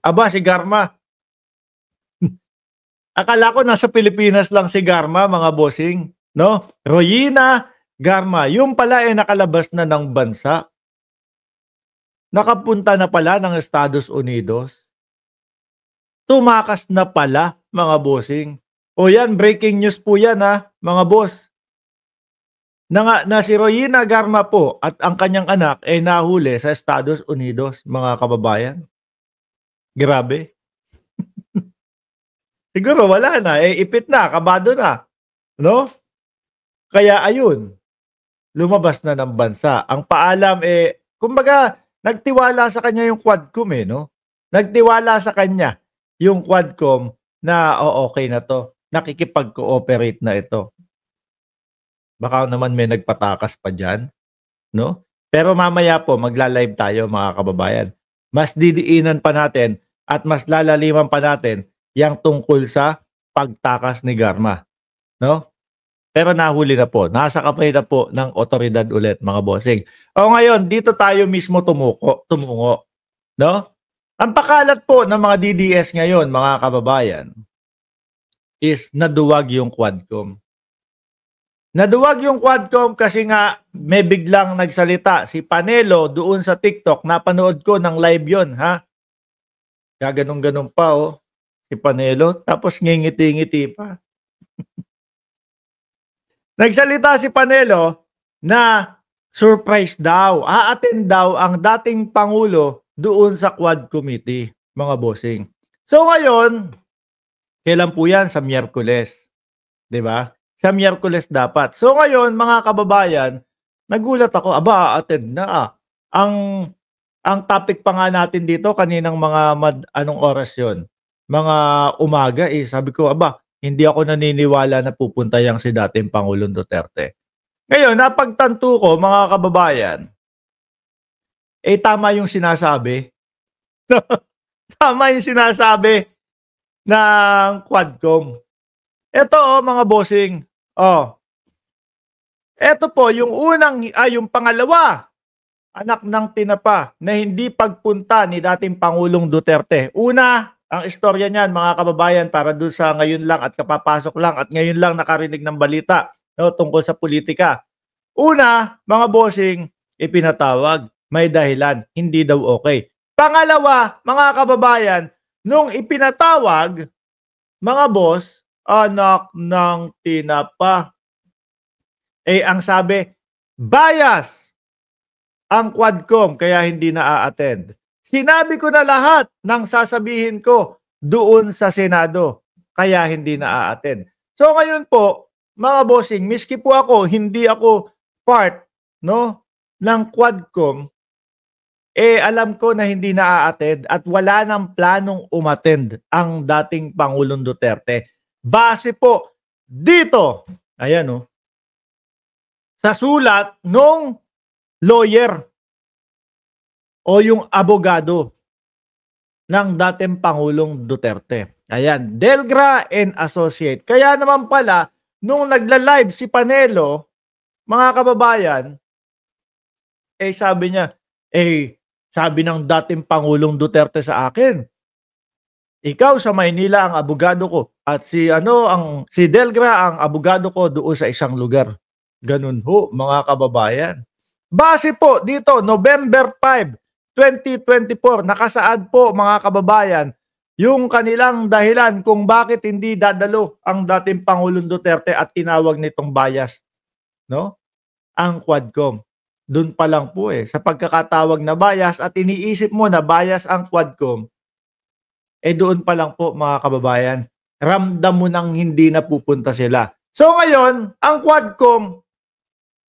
Aba, si Garma. Akala ko nasa Pilipinas lang si Garma, mga bossing, no? Royina Garma, yung pala ay nakalabas na ng bansa. Nakapunta na pala ng Estados Unidos. Tumakas na pala, mga bossing. O yan, breaking news po yan ha, mga boss. Na si Royina Garma po at ang kanyang anak ay nahuli sa Estados Unidos, mga kababayan. Grabe. Siguro wala na, ipit na, kabado na, no? Kaya ayun, lumabas na ng bansa. Ang paalam kumbaga nagtiwala sa kanya yung Quadcom no? Nagtiwala sa kanya yung Quadcom na okay na 'to. Nakikipag-cooperate na ito. Baka naman may nagpatakas pa diyan, no? Pero mamaya po magla-live tayo, mga kababayan. Mas didiinan pa natin at mas lalaliman pa natin yang tungkol sa pagtakas ni Garma, no? Pero nahuli na po. Nasa kamay na po ng otoridad ulit, mga bossing. O ngayon, dito tayo mismo tumungo. No? Ang pakalat po ng mga DDS ngayon, mga kababayan, is naduwag yung Quadcom. Naduwag yung Quadcom kasi nga may biglang nagsalita si Panelo doon sa TikTok. Napanood ko ng live yon, ha? Gaganong-ganong pa, si Panelo. Tapos ngingiti-ngiti pa. Nagsalita si Panelo na surprise daw. A-attend daw ang dating Pangulo doon sa Quad Committee, mga bossing. So ngayon, kailan po yan? Sa Miyerkules. 'Di ba? Sa Miyerkules dapat. So ngayon, mga kababayan, nagulat ako, aba, a-attend na. Ang topic pa nga natin dito kaninang mga anong oras 'yon? Mga umaga sabi ko, aba, hindi ako naniniwala na pupunta yang si dating Pangulong Duterte. Ngayon, napagtanto ko, mga kababayan, tama yung sinasabi. Tama yung sinasabi ng Quadcom. Ito, mga bossing. Ito po, yung yung pangalawa, anak ng tinapa na hindi pagpunta ni dating Pangulong Duterte. Una, ang istorya niyan, mga kababayan, para doon sa ngayon lang at kapapasok lang at ngayon lang nakarinig ng balita, no, tungkol sa politika. Una, mga bossing, ipinatawag, may dahilan, hindi daw okay. Pangalawa, mga kababayan, nung ipinatawag, mga boss, anak ng tinapa. Ang sabi, bias ang Quadcom kaya hindi na a-attend. Sinabi ko na lahat ng sasabihin ko doon sa Senado, kaya hindi na a-attend. So ngayon po, mga bossing, miski po ako, hindi ako part, no, ng Quadcom, alam ko na hindi na a-attend at wala nang planong umattend ang dating Pangulong Duterte. Base po dito, ayan sa sulat nung lawyer o yung abogado ng dating Pangulong Duterte. Ayan, Delgra and Associate. Kaya naman pala, nung nagla-live si Panelo, mga kababayan, sabi niya, sabi ng dating Pangulong Duterte sa akin, ikaw sa Maynila ang abogado ko at si Delgra ang abogado ko doon sa isang lugar. Ganun ho, mga kababayan. Base po dito, November 5, 2024, nakasaad po, mga kababayan, yung kanilang dahilan kung bakit hindi dadalo ang dating Pangulong Duterte at tinawag nitong bias, no? Ang Quadcom. Doon pa lang po sa pagkakatawag na bias at iniisip mo na bias ang Quadcom, doon pa lang po, mga kababayan, ramdam mo nang hindi na pupunta sila. So ngayon, ang Quadcom,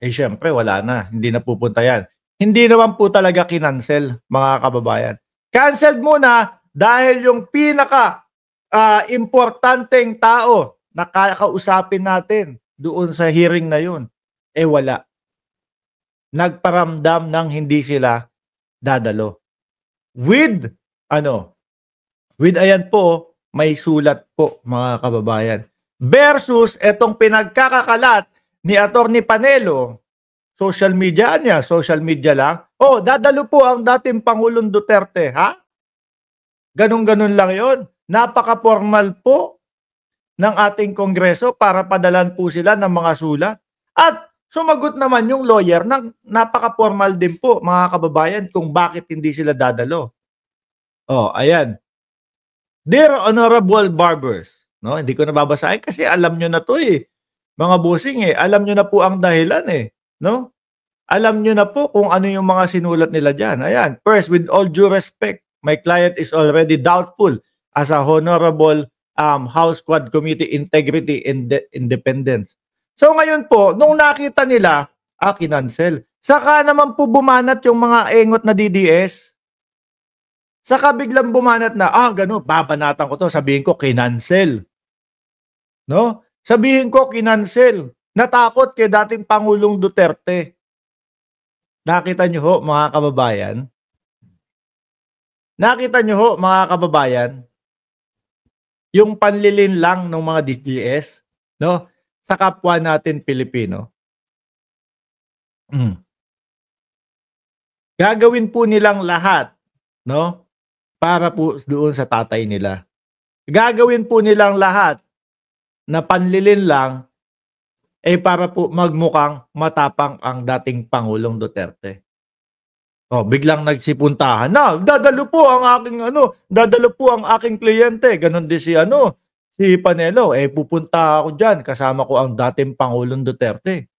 syempre wala na, hindi na pupunta yan. Hindi naman po talaga kinancel, mga kababayan. Canceled muna dahil yung pinaka importanteng tao na kakausapin natin doon sa hearing na yun, wala. Nagparamdam ng hindi sila dadalo. With ayan po, may sulat po, mga kababayan. Versus etong pinagkakakalat ni Attorney Panelo, social media lang. Dadalo po ang dating Pangulong Duterte, ha? Ganun-ganun lang yon. Napaka-formal po ng ating Kongreso para padalan po sila ng mga sulat. At sumagot naman yung lawyer ng napaka-formal din po, mga kababayan, kung bakit hindi sila dadalo. Oh, ayan. Dear Honorable Barbers, no, hindi ko nababasahin kasi alam nyo na to eh. Mga bossing eh, alam nyo na po ang dahilan eh, no? Alam nyo na po kung ano yung mga sinulat nila dyan. Ayan, first, with all due respect, my client is already doubtful as a honorable House Quad Committee integrity and independence. So ngayon po, nung nakita nila, kinancel. Saka naman po bumanat yung mga engot na DDS. Saka biglang bumanat na, gano'n, babanatan ko to, sabihin ko, kinancel. No? Sabihin ko, kinancel. Natakot kay dating Pangulong Duterte. Nakita nyo ho, mga kababayan? Nakita nyo ho, mga kababayan? Yung panlilin lang ng mga DDS, no? Sa kapwa natin Pilipino. Gagawin po nilang lahat, no? Para po doon sa tatay nila. Gagawin po nilang lahat na panlilin lang para po magmukhang matapang ang dating Pangulong Duterte. Biglang nagsipuntahan na, dadalo po ang aking kliyente. Ganon din si Panelo, pupunta ako diyan kasama ko ang dating Pangulong Duterte.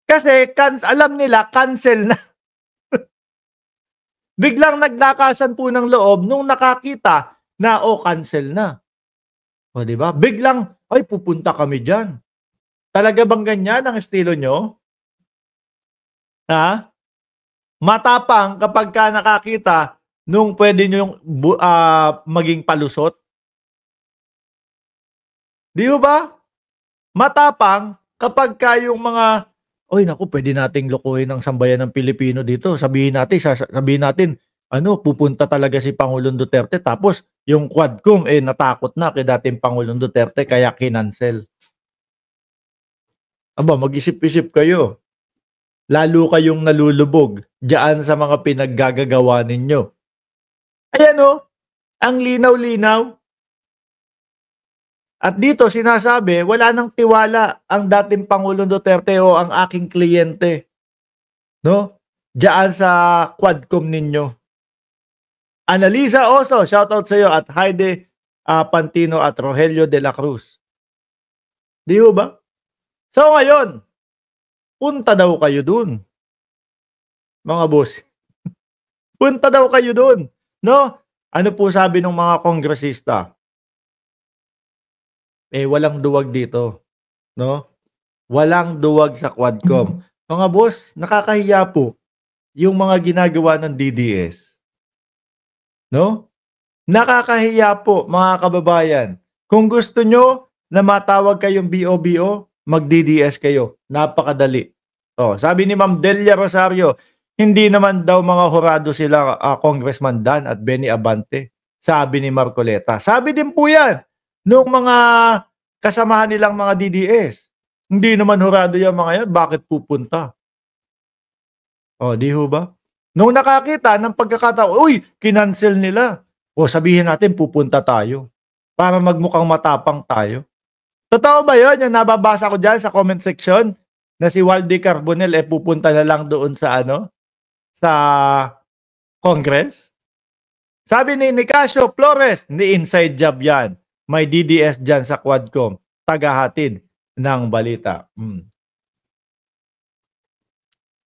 Kasi alam nila cancel na. Biglang naglakasan po ng loob nung nakakita na cancel na. Di ba? Biglang, pupunta kami diyan. Talaga bang ganyan ang estilo nyo? Ha? Matapang kapag ka nakakita nung pwede nyo maging palusot? Di ba? Matapang kapag ka yung mga pwede nating lokohin ang sambayan ng Pilipino dito. Sabihin natin, pupunta talaga si Pangulong Duterte. Tapos, yung Quadcom, natakot na kay dating Pangulong Duterte, kaya kinancel. Mag-isip-isip kayo. Lalo kayong nalulubog diyan sa mga pinaggagawa ninyo. Ayan ang linaw-linaw. At dito sinasabi, wala nang tiwala ang dating Pangulong Duterte o ang aking kliyente. No? Diyan sa Quadcom ninyo. Annalisa Oso, shoutout sa iyo, at Heide Pantino at Rogelio de la Cruz. Di ba? So ngayon, punta daw kayo dun. Mga boss. Punta daw kayo dun. No? Ano po sabi ng mga kongresista? Walang duwag dito. No? Walang duwag sa Quadcom. Mga boss, nakakahiya po yung mga ginagawa ng DDS. No? Nakakahiya po, mga kababayan. Kung gusto nyo na matawag kayong BOBO, mag-DDS kayo. Napakadali. Sabi ni Ma'am Delia Rosario, hindi naman daw mga hurado sila Congressman Dan at Benny Abante. Sabi ni Marcoleta. Sabi din po yan nung mga kasamahan nilang mga DDS. Hindi naman hurado yung mga yan. Bakit pupunta? Di ho ba? Nung nakakita ng pagkakataon, kinancel nila. Sabihin natin pupunta tayo para magmukhang matapang tayo. Totoo ba yun? Yung nababasa ko dyan sa comment section na si Waldy Carbonell pupunta na lang doon sa sa Congress? Sabi ni Nicasio Flores, ni inside job yan. May DDS dyan sa Quadcom. Tagahatid ng balita.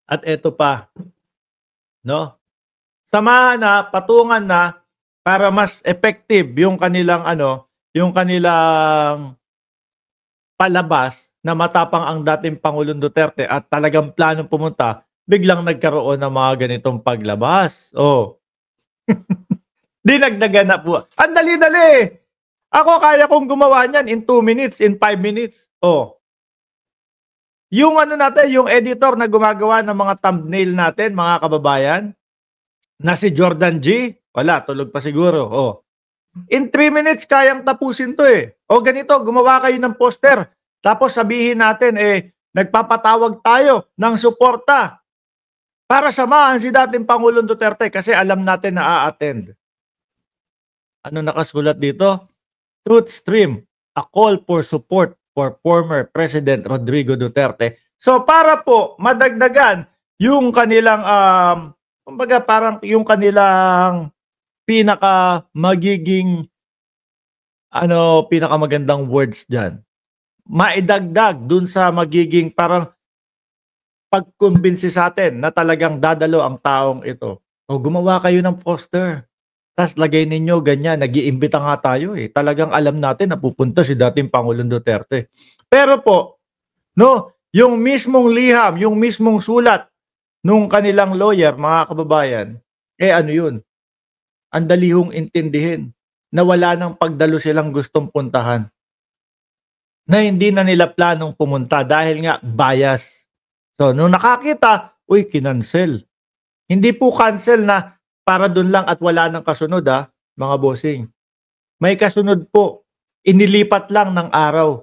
At eto pa, no? Samahan na, patungan na para mas effective yung kanilang palabas na matapang ang dating Pangulong Duterte at talagang planong pumunta, biglang nagkaroon ng mga ganitong paglabas. Dinagdagan na po. Ang dali-dali. Ako kaya kong gumawa niyan in 2 minutes, in 5 minutes. Yung natin, yung editor na gumagawa ng mga thumbnail natin, mga kababayan, na si Jordan G, wala, tulog pa siguro. In 3 minutes, kayang tapusin to ganito, gumawa kayo ng poster. Tapos sabihin natin, nagpapatawag tayo ng suporta para samahan si dating Pangulong Duterte kasi alam natin na a-attend. Ano nakasulat dito? Truth Stream, a call for support for former President Rodrigo Duterte. So para po madagdagan yung kanilang kumbaga parang yung kanilang pinaka magiging pinakamagandang words diyan. Maidagdag dun sa magiging parang pagkumbinsi sa atin na talagang dadalo ang taong ito. O gumawa kayo ng poster. Tas lagay ninyo ganyan, nag-iimbita nga tayo eh. Talagang alam natin na pupunta si dating Pangulong Duterte. Pero po, no, yung mismong liham, yung mismong sulat nung kanilang lawyer, mga kababayan, ano yun? Ang dali hong intindihin na wala nang pagdalo silang gustong puntahan. Na hindi na nila planong pumunta dahil nga bias. So, nung nakakita, kinancel. Hindi po cancel na para dun lang at wala nang kasunod mga bossing. May kasunod po. Inilipat lang ng araw.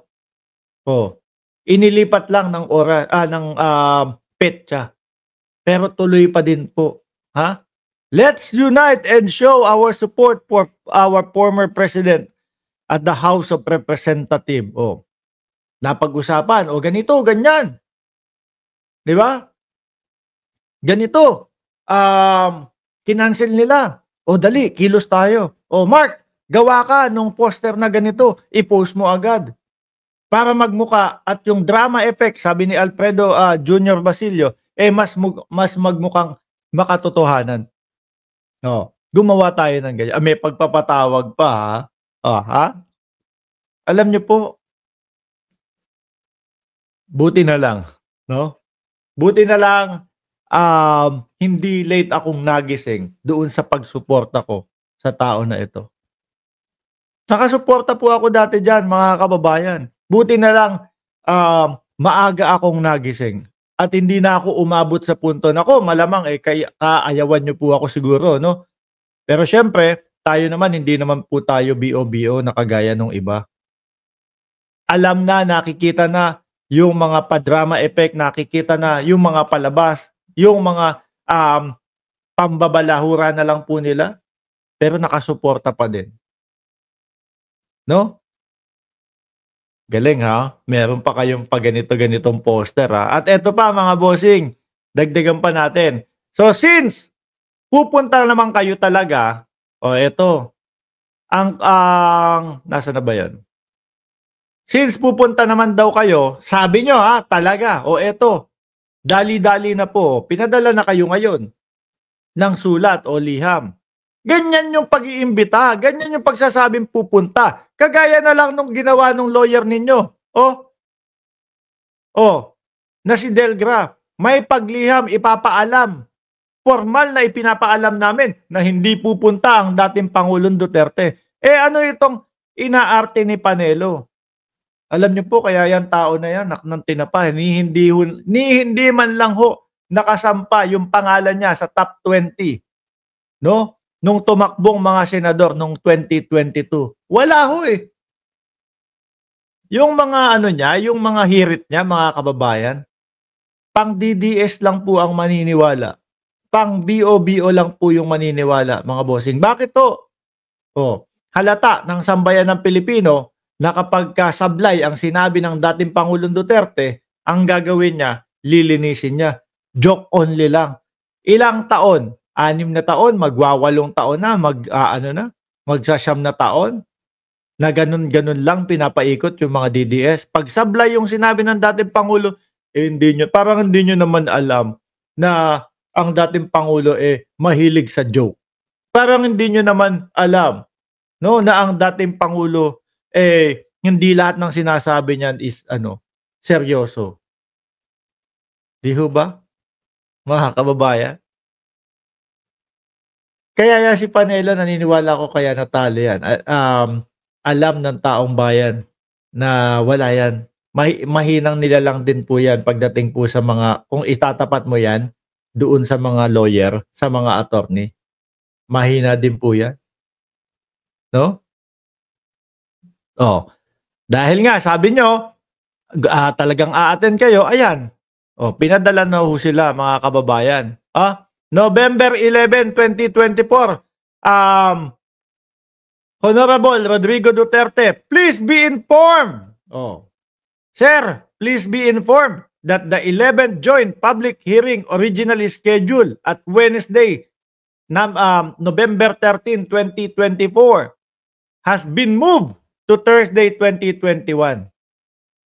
Inilipat lang ng oras, ng petsa. Pero tuloy pa din po. Let's unite and show our support for our former president at the House of Representatives. Napag-usapan. Ganito, ganyan. Di ba? Ganito. Kinancel nila. Dali, kilos tayo. Mark, gawa ka nung poster na ganito. I-post mo agad. Para magmuka at yung drama effect, sabi ni Alfredo Junior Basilio, mas magmukhang makatotohanan. Gumawa tayo ng ganyan. May pagpapatawag pa Alam niyo po, buti na lang, no? Buti na lang hindi late akong nagising doon sa pagsuporta ko sa tao na ito. Nakasuporta po ako dati diyan, mga kababayan. Buti na lang maaga akong nagising at hindi na ako umabot sa punto na malamang kaayawan niyo po ako siguro, no? Pero syempre, tayo naman hindi naman po tayo BO-BO na kagaya nung iba. Alam na, nakikita na yung mga pa-drama effect, nakikita na yung mga palabas, yung mga pambabalahura na lang po nila, pero nakasuporta pa din. No? Galing meron pa kayong ganitong poster At eto pa mga bossing, dagdagan pa natin. So since pupunta naman kayo talaga, eto, nasa na ba yun? Since pupunta naman daw kayo, sabi nyo talaga, eto, dali-dali na po, pinadala na kayo ngayon ng sulat o liham. Ganyan yung pag-iimbita, ganyan yung pagsasabing pupunta. Kagaya na lang nung ginawa nung lawyer ninyo. Na si Delgra, may pagliham, ipapaalam. Formal na ipinapaalam namin na hindi pupunta ang dating Pangulong Duterte. Ano itong inaarte ni Panelo? Alam niyo po, kaya yan tao na yan, ng tinapa, ni hindi man lang nakasampa yung pangalan niya sa top 20. No? Nung tumakbong mga senador nung 2022. Wala Yung mga niya, yung mga hirit niya, mga kababayan, pang DDS lang po ang maniniwala. Pang BO-BO lang po yung maniniwala, mga bossing. Bakit to? Halata ng sambayan ng Pilipino na kapag kasablay ang sinabi ng dating Pangulong Duterte, ang gagawin niya, lilinisin niya. Joke only lang. Ilang taon? 6 na taon, magwa-8 taon na, magsasyam na taon, na ganun-ganun lang pinapaikot yung mga DDS. Pag sablay yung sinabi ng dating Pangulo, parang hindi nyo naman alam na ang dating Pangulo mahilig sa joke. Parang hindi nyo naman alam, no, na ang dating Pangulo hindi lahat ng sinasabi niyan is seryoso. Di ho ba, mga kababayan? Kaya yan si Panelo, naniniwala ko kaya natalo yan. Alam ng taong bayan na wala yan. Mahinang nila lang din po yan pagdating po sa mga, kung itatapat mo yan doon sa mga lawyer, sa mga attorney, mahina din po yan. No? Dahil nga, sabi nyo, talagang a-attend kayo, ayan. Pinadala na ho sila, mga kababayan. November 11, 2024. Honorable Rodrigo Duterte, please be informed. Oh. Sir, please be informed that the 11th joint public hearing originally scheduled at Wednesday, November 13, 2024 has been moved to Thursday, 2021.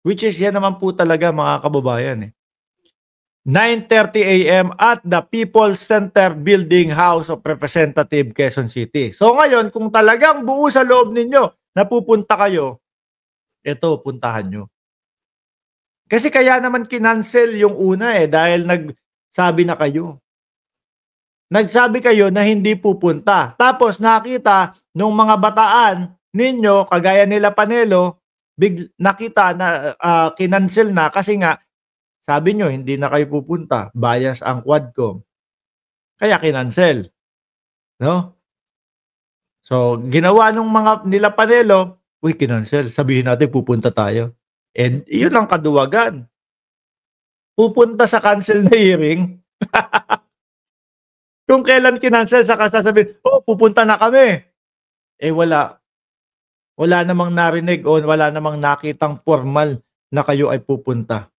Which is yan naman po talaga mga kababayan. 9:30 a.m. at the People's Center Building, House of Representatives, Quezon City. So ngayon, kung talagang buo sa loob ninyo na pupunta kayo, ito, puntahan nyo. Kasi kaya naman kinancel yung una dahil nagsabi na kayo. Nagsabi kayo na hindi pupunta. Tapos nakita nung mga bataan ninyo, kagaya nila Panelo, nakita na kinancel na kasi nga sabi nyo, hindi na kayo pupunta. Bias ang Quadcom. Kaya kinancel. No? So, ginawa nung mga nila Panelo, uy, kinancel. Sabihin natin, pupunta tayo. And yun ang kaduwagan. Pupunta sa cancel na hearing. Kung kailan kinancel, saka sasabihin, oh, pupunta na kami. Wala. Wala namang narinig o wala namang nakitang formal na kayo ay pupunta.